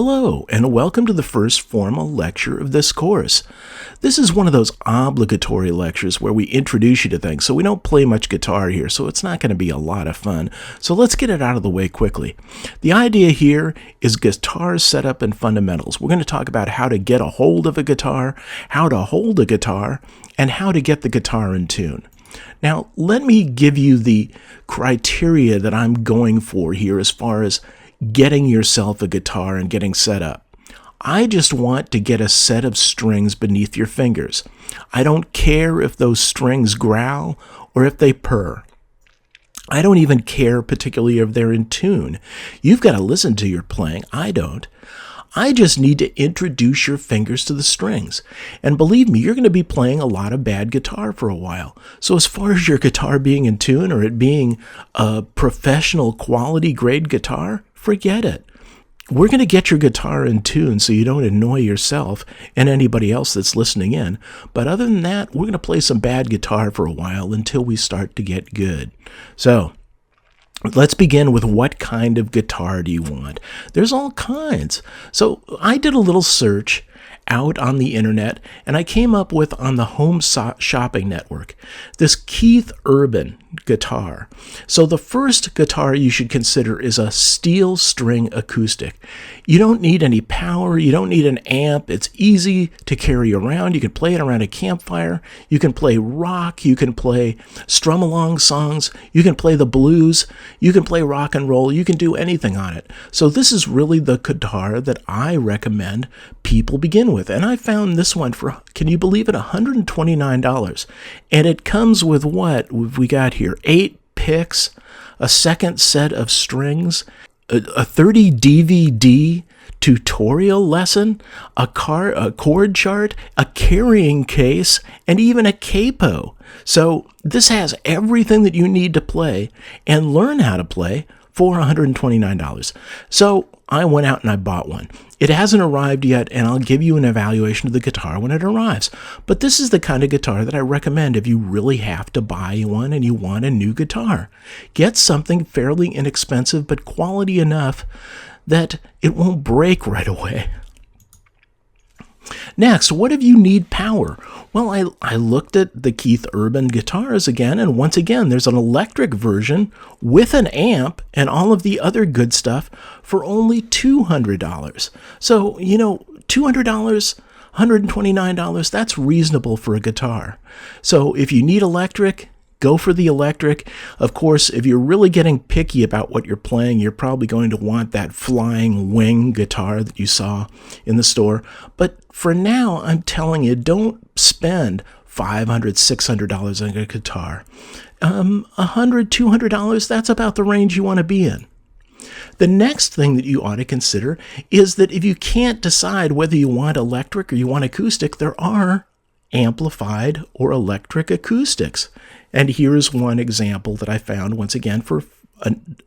Hello, and welcome to the first formal lecture of this course. This is one of those obligatory lectures where we introduce you to things, so we don't play much guitar here, so it's not going to be a lot of fun. So let's get it out of the way quickly. The idea here is guitar setup and fundamentals. We're going to talk about how to get a hold of a guitar, how to hold a guitar, and how to get the guitar in tune. Now, let me give you the criteria that I'm going for here as far as getting yourself a guitar and getting set up. I just want to get a set of strings beneath your fingers. I don't care if those strings growl or if they purr. I don't even care particularly if they're in tune. You've got to listen to your playing. I don't. I just need to introduce your fingers to the strings. And believe me, you're going to be playing a lot of bad guitar for a while. So as far as your guitar being in tune or it being a professional quality grade guitar, forget it. We're going to get your guitar in tune so you don't annoy yourself and anybody else that's listening in. But other than that, we're going to play some bad guitar for a while until we start to get good. So let's begin with what kind of guitar do you want? There's all kinds. So I did a little search out on the internet, and I came up with, on the Home Shopping Network, this Keith Urban guitar. So the first guitar you should consider is a steel string acoustic. You don't need any power, you don't need an amp, it's easy to carry around, you can play it around a campfire, you can play rock, you can play strum-along songs, you can play the blues, you can play rock and roll, you can do anything on it. So this is really the guitar that I recommend people begin with. And I found this one for, can you believe it, $129. And it comes with what we got here? 8 picks, a second set of strings, a 30 DVD tutorial lesson, a chord chart, a carrying case, and even a capo. So this has everything that you need to play and learn how to play for $129. So I went out and I bought one. It hasn't arrived yet, and I'll give you an evaluation of the guitar when it arrives. But this is the kind of guitar that I recommend if you really have to buy one and you want a new guitar. Get something fairly inexpensive but quality enough that it won't break right away. Next, what if you need power? Well, I looked at the Keith Urban guitars again, and once again, there's an electric version with an amp and all of the other good stuff for only $200. So, $200, $129, that's reasonable for a guitar. So if you need electric, go for the electric. Of course, if you're really getting picky about what you're playing, you're probably going to want that flying wing guitar that you saw in the store. But for now, I'm telling you, don't spend $500, $600 on a guitar. $100, $200, that's about the range you want to be in. The next thing that you ought to consider is that if you can't decide whether you want electric or you want acoustic, there are amplified or electric acoustics. And here's one example that I found, once again, for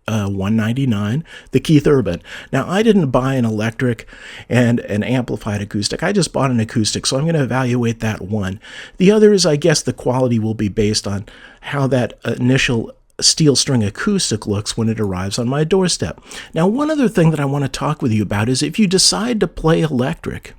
$199, the Keith Urban. Now, I didn't buy an electric and an amplified acoustic. I just bought an acoustic, so I'm going to evaluate that one. The other is, I guess, the quality will be based on how that initial steel string acoustic looks when it arrives on my doorstep. Now, one other thing that I want to talk with you about is if you decide to play electric,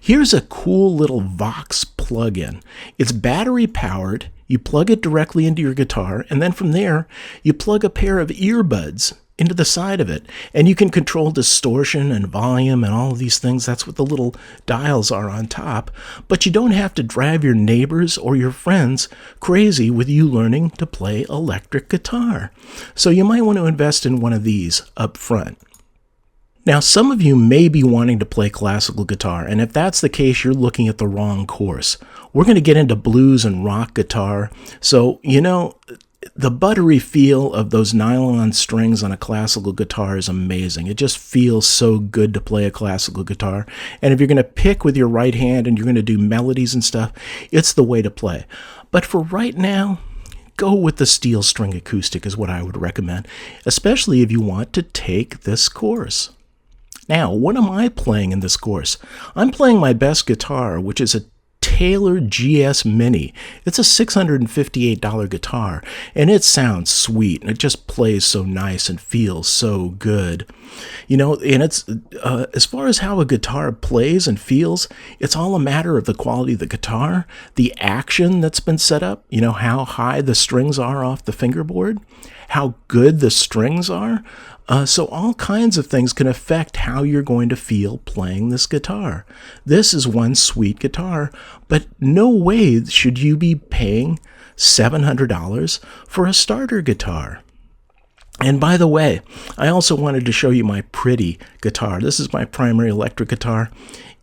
here's a cool little Vox plug-in. It's battery powered. You plug it directly into your guitar, and then from there, you plug a pair of earbuds into the side of it, and you can control distortion and volume and all of these things. That's what the little dials are on top. But you don't have to drive your neighbors or your friends crazy with you learning to play electric guitar. So you might want to invest in one of these up front. Now, some of you may be wanting to play classical guitar, and if that's the case, you're looking at the wrong course. We're going to get into blues and rock guitar. So, the buttery feel of those nylon strings on a classical guitar is amazing. It just feels so good to play a classical guitar. And if you're going to pick with your right hand and you're going to do melodies and stuff, it's the way to play. But for right now, go with the steel string acoustic is what I would recommend, especially if you want to take this course. Now, what am I playing in this course? I'm playing my best guitar, which is a Taylor GS Mini. It's a $658 guitar, and it sounds sweet, and it just plays so nice and feels so good. You know, and it's as far as how a guitar plays and feels, it's all a matter of the quality of the guitar, the action that's been set up, you know, how high the strings are off the fingerboard, how good the strings are. So all kinds of things can affect how you're going to feel playing this guitar. This is one sweet guitar, but no way should you be paying $700 for a starter guitar. And by the way, I also wanted to show you my pretty guitar. This is my primary electric guitar,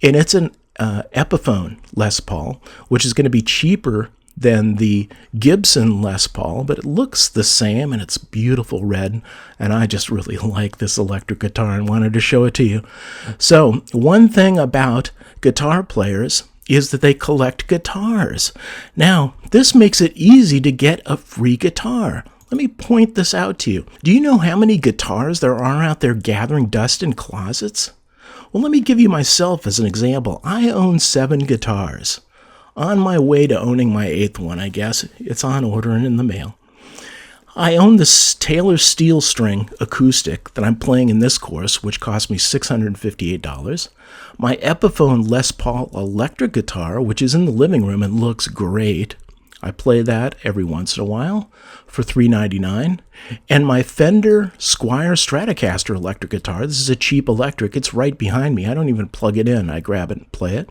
and it's an Epiphone Les Paul, which is going to be cheaper than the Gibson Les Paul, but it looks the same, and it's beautiful red, and I just really like this electric guitar and wanted to show it to you. So one thing about guitar players is that they collect guitars. Now, this makes it easy to get a free guitar. Let me point this out to you. Do you know how many guitars there are out there gathering dust in closets? Well, let me give you myself as an example. I own 7 guitars. On my way to owning my 8th one, I guess. It's on order and in the mail. I own this Taylor steel string acoustic that I'm playing in this course, which cost me $658. My Epiphone Les Paul electric guitar, which is in the living room and looks great. I play that every once in a while for $3.99. And my Fender Squier Stratocaster electric guitar. This is a cheap electric. It's right behind me. I don't even plug it in. I grab it and play it.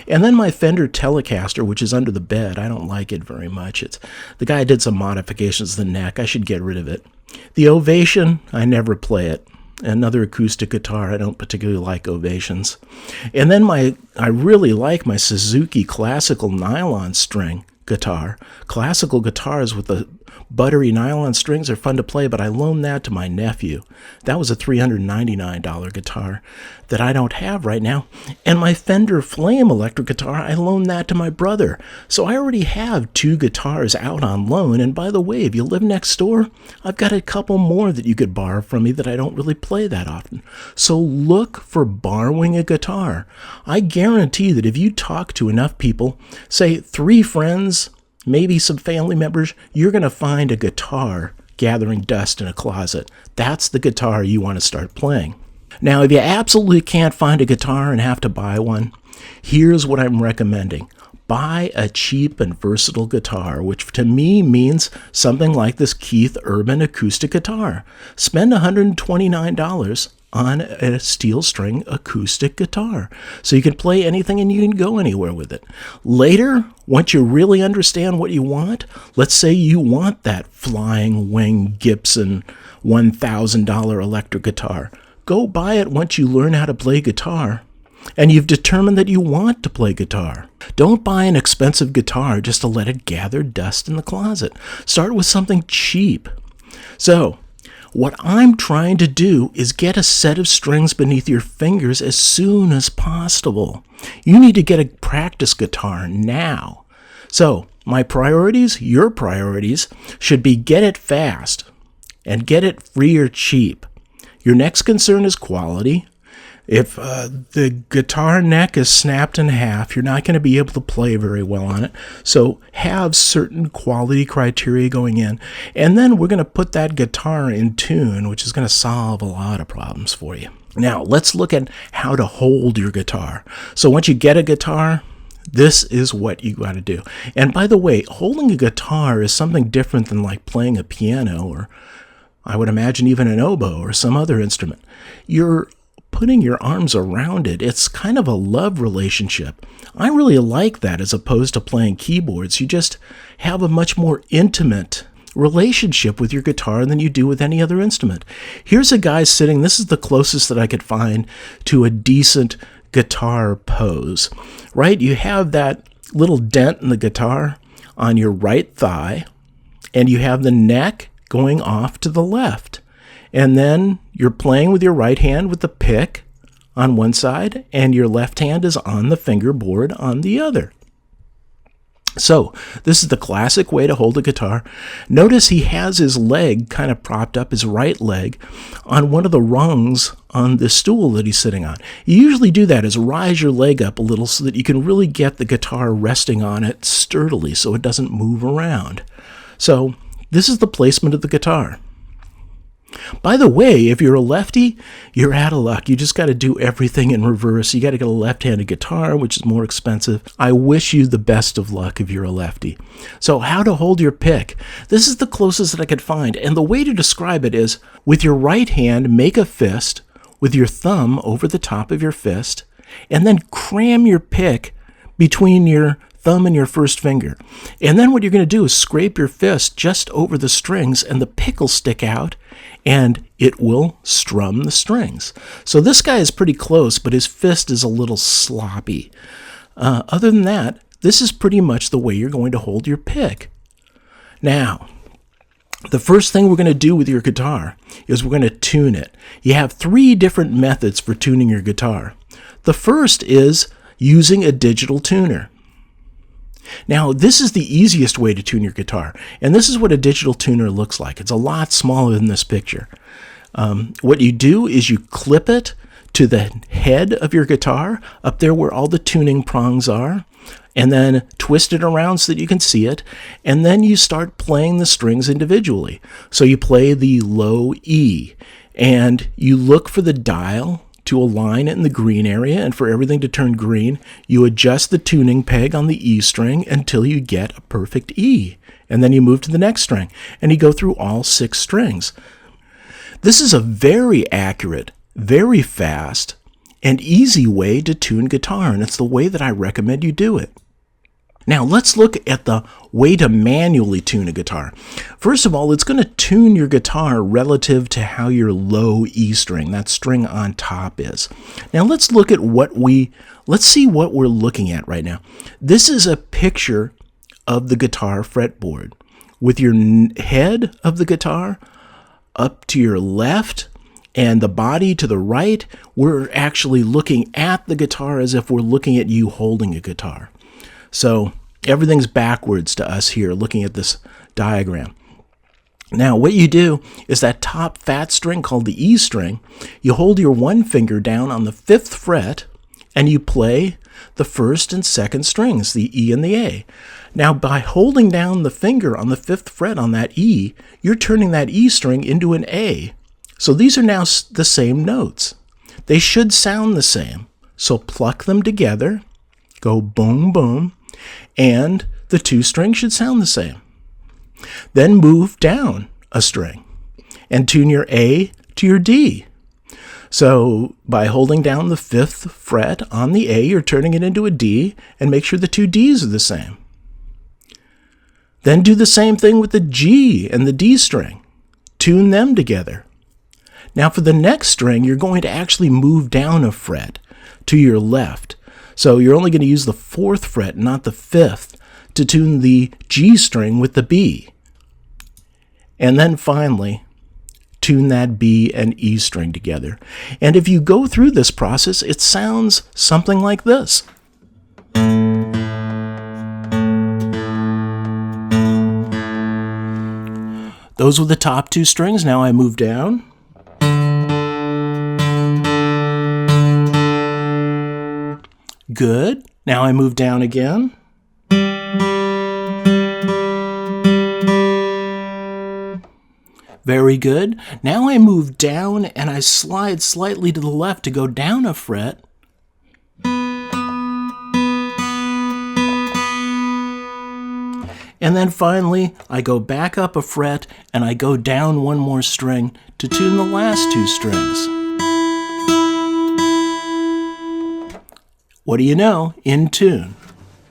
And then my Fender Telecaster, which is under the bed. I don't like it very much. The guy did some modifications to the neck. I should get rid of it. The Ovation, I never play it. Another acoustic guitar. I don't particularly like Ovations. And then I really like my Suzuki classical nylon string guitar. Classical guitars with the buttery nylon strings are fun to play, but I loaned that to my nephew. That was a $399 guitar that I don't have right now. And my Fender Flame electric guitar, I loaned that to my brother. So I already have 2 guitars out on loan. And by the way, if you live next door, I've got a couple more that you could borrow from me that I don't really play that often. So look for borrowing a guitar. I guarantee that if you talk to enough people, say 3 friends, maybe some family members, you're going to find a guitar gathering dust in a closet. That's the guitar you want to start playing. Now, if you absolutely can't find a guitar and have to buy one, here's what I'm recommending. Buy a cheap and versatile guitar, which to me means something like this Keith Urban acoustic guitar. Spend $129 on a steel string acoustic guitar. So you can play anything and you can go anywhere with it. Later, once you really understand what you want, let's say you want that Flying Wing Gibson $1,000 electric guitar. Go buy it once you learn how to play guitar and you've determined that you want to play guitar. Don't buy an expensive guitar just to let it gather dust in the closet. Start with something cheap. So, what I'm trying to do is get a set of strings beneath your fingers as soon as possible. You need to get a practice guitar now. So, my priorities, your priorities, should be get it fast and get it free or cheap. Your next concern is quality. If the guitar neck is snapped in half, you're not going to be able to play very well on it. So have certain quality criteria going in. And then we're going to put that guitar in tune, which is going to solve a lot of problems for you. Now, let's look at how to hold your guitar. So once you get a guitar, this is what you got to do. And by the way, holding a guitar is something different than like playing a piano or I would imagine even an oboe or some other instrument. You're putting your arms around it. It's kind of a love relationship. I really like that as opposed to playing keyboards. You just have a much more intimate relationship with your guitar than you do with any other instrument. Here's a guy sitting, this is the closest that I could find to a decent guitar pose, right? You have that little dent in the guitar on your right thigh, and you have the neck going off to the left. And then you're playing with your right hand with the pick on one side, and your left hand is on the fingerboard on the other. So this is the classic way to hold a guitar. Notice he has his leg kind of propped up, his right leg, on one of the rungs on the stool that he's sitting on. You usually do that is rise your leg up a little so that you can really get the guitar resting on it sturdily so it doesn't move around. So this is the placement of the guitar. By the way, if you're a lefty, you're out of luck. You just got to do everything in reverse. You got to get a left-handed guitar, which is more expensive. I wish you the best of luck if you're a lefty. So how to hold your pick. This is the closest that I could find. And the way to describe it is, with your right hand, make a fist with your thumb over the top of your fist, and then cram your pick between your thumb and your first finger. And then what you're going to do is scrape your fist just over the strings, and the pick will stick out, and it will strum the strings. So this guy is pretty close, but his fist is a little sloppy. Other than that, this is pretty much the way you're going to hold your pick. Now, the first thing we're going to do with your guitar is we're going to tune it. You have 3 different methods for tuning your guitar. The first is using a digital tuner. Now, this is the easiest way to tune your guitar, and this is what a digital tuner looks like. It's a lot smaller than this picture. What you do is you clip it to the head of your guitar, up there where all the tuning prongs are, and then twist it around so that you can see it, and then you start playing the strings individually. So you play the low E, and you look for the dial to align it in the green area, and for everything to turn green, you adjust the tuning peg on the E string until you get a perfect E. And then you move to the next string, and you go through all 6 strings. This is a very accurate, very fast, and easy way to tune guitar, and it's the way that I recommend you do it. Now, let's look at the way to manually tune a guitar. First of all, it's going to tune your guitar relative to how your low E string, that string on top, is. Now, let's see what we're looking at right now. This is a picture of the guitar fretboard with your head of the guitar up to your left and the body to the right. We're actually looking at the guitar as if we're looking at you holding a guitar. So everything's backwards to us here looking at this diagram. Now what you do is that top fat string called the E string, you hold your one finger down on the 5th fret and you play the 1st and 2nd strings, the E and the A. Now by holding down the finger on the 5th fret on that E, you're turning that E string into an A. So these are now the same notes. They should sound the same. So pluck them together, go boom, boom, and the 2 strings should sound the same. Then move down a string and tune your A to your D. So by holding down the 5th fret on the A, you're turning it into a D, and make sure the 2 Ds are the same. Then do the same thing with the G and the D string. Tune them together. Now for the next string, you're going to actually move down a fret to your left. So you're only going to use the 4th fret, not the 5th, to tune the G string with the B. And then finally, tune that B and E string together. And if you go through this process, it sounds something like this. Those were the top 2 strings. Now I move down. Good. Now I move down again. Very good. Now I move down and I slide slightly to the left to go down a fret. And then finally, I go back up a fret and I go down one more string to tune the last 2 strings. What do you know? In tune.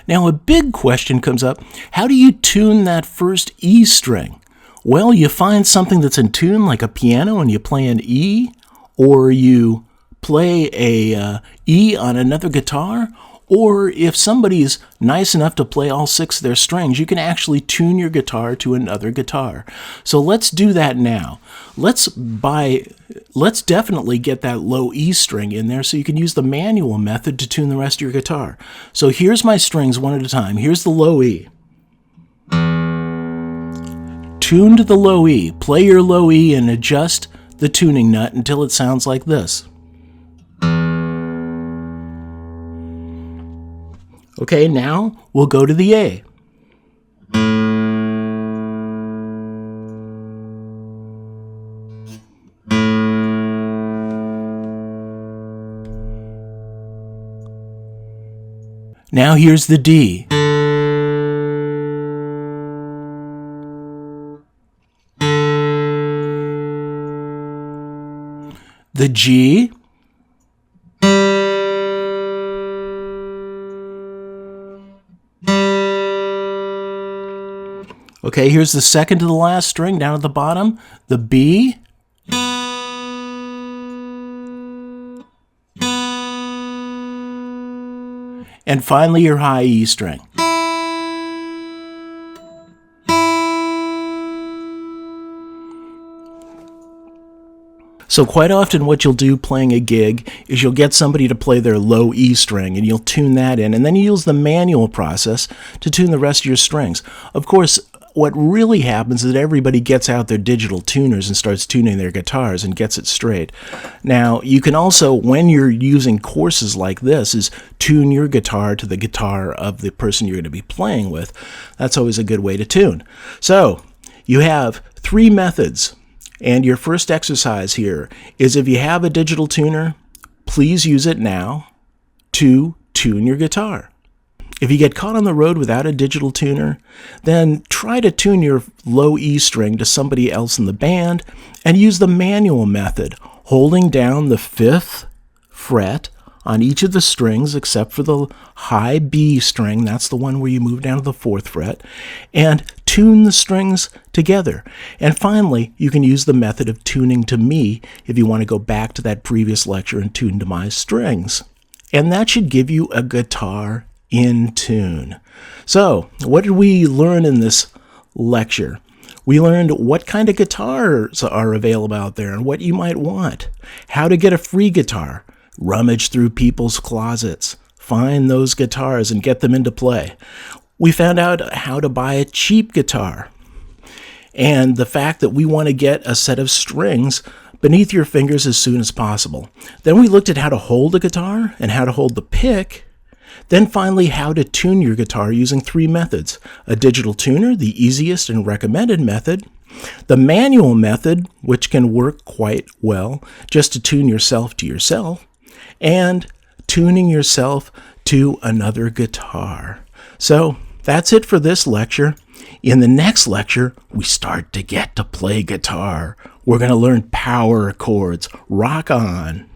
Now a big question comes up. How do you tune that first E string? Well, you find something that's in tune like a piano and you play an E, or you play a E on another guitar, or if somebody's nice enough to play all 6 of their strings, you can actually tune your guitar to another guitar. So let's do that now. Let's definitely get that low E string in there so you can use the manual method to tune the rest of your guitar. So here's my strings one at a time. Here's the low E. tune to the low E. Play your low E and adjust the tuning nut until it sounds like this. Okay, now we'll go to the A. Now here's the D. The G. Okay, here's the second to the last string down at the bottom, the B. And finally your high E string. So quite often what you'll do playing a gig is you'll get somebody to play their low E string and you'll tune that in, and then you use the manual process to tune the rest of your strings. Of course, what really happens is that everybody gets out their digital tuners and starts tuning their guitars and gets it straight. Now, you can also, when you're using courses like this, is tune your guitar to the guitar of the person you're going to be playing with. That's always a good way to tune. So, you have 3 methods. And your first exercise here is, if you have a digital tuner, please use it now to tune your guitar. If you get caught on the road without a digital tuner, then try to tune your low E string to somebody else in the band and use the manual method, holding down the 5th fret on each of the strings except for the high B string, that's the one where you move down to the 4th fret, and tune the strings together. And finally, you can use the method of tuning to me if you want to go back to that previous lecture and tune to my strings. And that should give you a guitar in tune. So, what did we learn in this lecture? We learned what kind of guitars are available out there and what you might want, how to get a free guitar, rummage through people's closets, find those guitars and get them into play. We found out how to buy a cheap guitar, and the fact that we want to get a set of strings beneath your fingers as soon as possible. Then we looked at how to hold a guitar and how to hold the pick. Then finally, how to tune your guitar using 3 methods. A digital tuner, the easiest and recommended method. The manual method, which can work quite well just to tune yourself to yourself. And tuning yourself to another guitar. So that's it for this lecture. In the next lecture, we start to get to play guitar. We're going to learn power chords. Rock on.